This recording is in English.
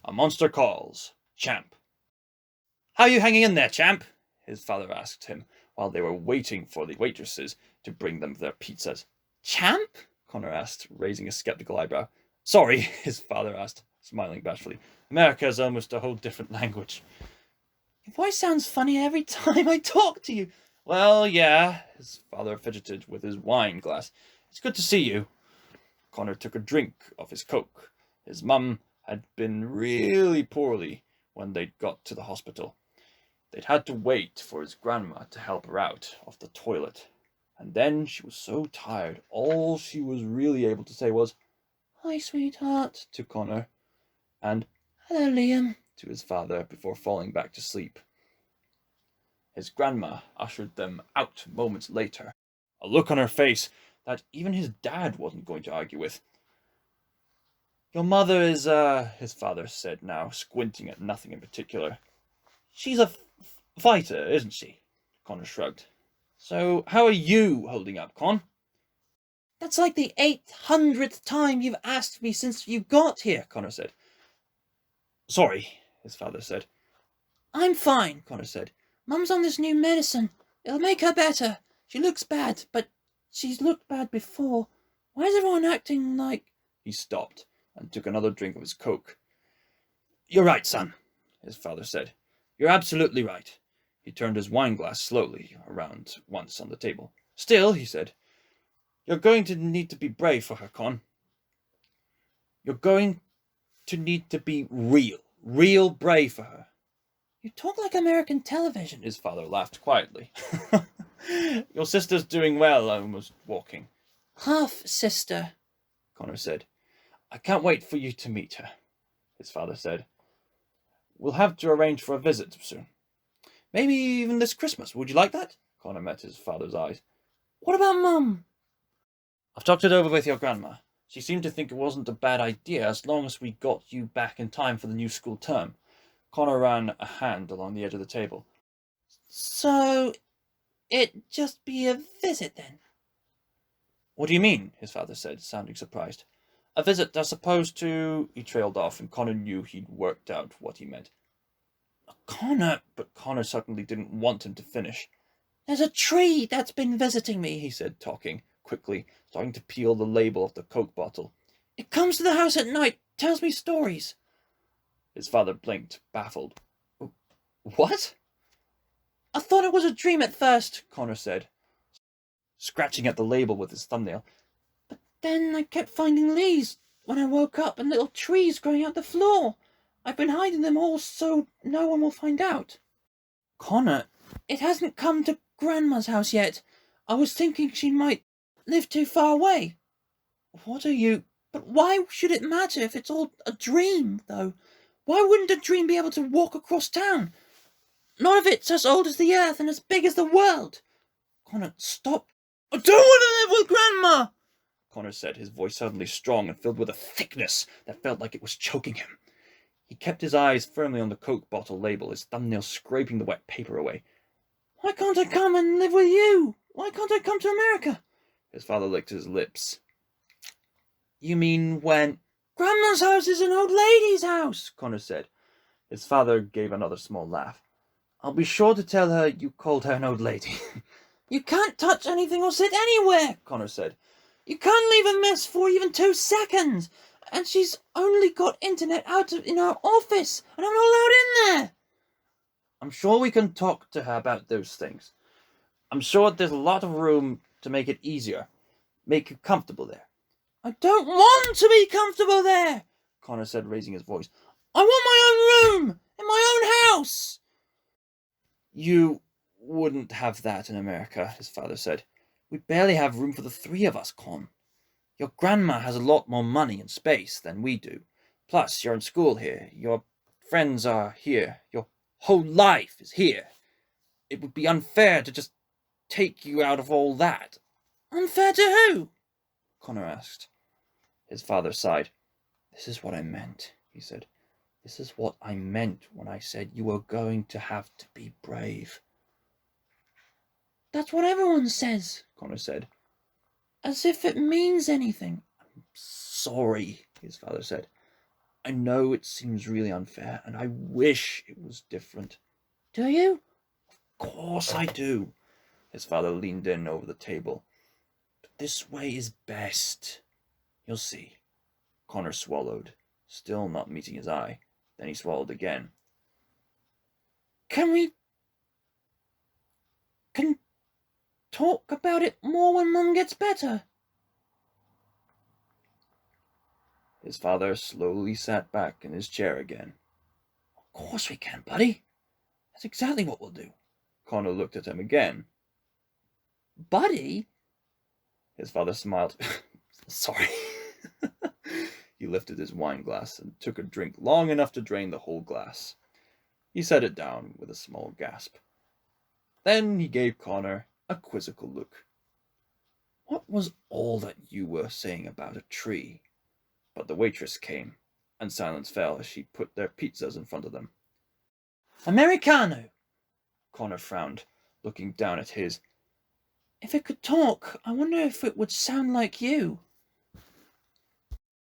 A monster calls. Champ. How are you hanging in there, Champ? His father asked him while they were waiting for the waitresses to bring them their pizzas. Champ? Connor asked, raising a skeptical eyebrow. Sorry, his father asked, smiling bashfully. America is almost a whole different language. Your voice sounds funny every time I talk to you. Well, yeah, his father fidgeted with his wine glass. It's good to see you. Connor took a drink of his Coke. His mum had been really poorly when they got to the hospital. They'd had to wait for his grandma to help her out of the toilet. And then she was so tired, all she was really able to say was, Hi, sweetheart, to Connor, and Hello, Liam, to his father before falling back to sleep. His grandma ushered them out moments later, a look on her face that even his dad wasn't going to argue with. Your mother is, his father said now, squinting at nothing in particular. She's a fighter, isn't she? Connor shrugged. So, how are you holding up, Con? That's like the 800th time you've asked me since you got here, Connor said. Sorry, his father said. I'm fine, Connor said. Mum's on this new medicine. It'll make her better. She looks bad, but she's looked bad before. Why is everyone acting like... He stopped and took another drink of his Coke. You're right, son, his father said. You're absolutely right. He turned his wine glass slowly around once on the table. Still, he said, you're going to need to be brave for her, Con. You're going to need to be real brave for her. You talk like American television, his father laughed quietly. Your sister's doing well, almost walking. Half sister, Connor said. I can't wait for you to meet her, his father said. We'll have to arrange for a visit soon. Maybe even this Christmas. Would you like that? Connor met his father's eyes. What about Mum? I've talked it over with your grandma. She seemed to think it wasn't a bad idea as long as we got you back in time for the new school term. Connor ran a hand along the edge of the table. So, it'd just be a visit then? What do you mean? His father said, sounding surprised. A visit as opposed to... He trailed off, and Connor knew he'd worked out what he meant. But Connor suddenly didn't want him to finish. There's a tree that's been visiting me, he said, talking quickly, starting to peel the label of the Coke bottle. It comes to the house at night, tells me stories. His father blinked, baffled. What? I thought it was a dream at first, Connor said, scratching at the label with his thumbnail. But then I kept finding leaves when I woke up and little trees growing out the floor. I've been hiding them all so no one will find out. Connor, it hasn't come to Grandma's house yet. I was thinking she might live too far away. What are you... But why should it matter if it's all a dream, though? Why wouldn't a dream be able to walk across town? None of it's as old as the earth and as big as the world. Connor, stop. I don't want to live with Grandma, Connor said, his voice suddenly strong and filled with a thickness that felt like it was choking him. He kept his eyes firmly on the Coke bottle label, his thumbnail scraping the wet paper away. Why can't I come and live with you? Why can't I come to America? His father licked his lips. You mean when... Grandma's house is an old lady's house, Connor said. His father gave another small laugh. I'll be sure to tell her you called her an old lady. You can't touch anything or sit anywhere, Connor said. You can't leave a mess for even 2 seconds. And she's only got internet out in her office, and I'm not allowed in there. I'm sure we can talk to her about those things. I'm sure there's a lot of room to make it easier. Make you comfortable there. I don't want to be comfortable there, Connor said, raising his voice. I want my own room, in my own house. You wouldn't have that in America, his father said. We barely have room for the 3 of us, Con. Your grandma has a lot more money and space than we do. Plus, you're in school here. Your friends are here. Your whole life is here. It would be unfair to just take you out of all that. Unfair to who? Connor asked. His father sighed. This is what I meant, he said. This is what I meant when I said you were going to have to be brave. That's what everyone says, Connor said. As if it means anything. I'm sorry, his father said. I know it seems really unfair, and I wish it was different. Do you? Of course I do. His father leaned in over the table. But this way is best. You'll see. Connor swallowed, still not meeting his eye. Then he swallowed again. Can talk about it more when Mum gets better? His father slowly sat back in his chair again. Of course we can, buddy. That's exactly what we'll do. Connor looked at him again. Buddy? His father smiled. Sorry. He lifted his wine glass and took a drink long enough to drain the whole glass. He set it down with a small gasp. Then he gave Connor a quizzical look. What was all that you were saying about a tree? But the waitress came, and silence fell as she put their pizzas in front of them. Americano! Connor frowned, looking down at his. If it could talk, I wonder if it would sound like you.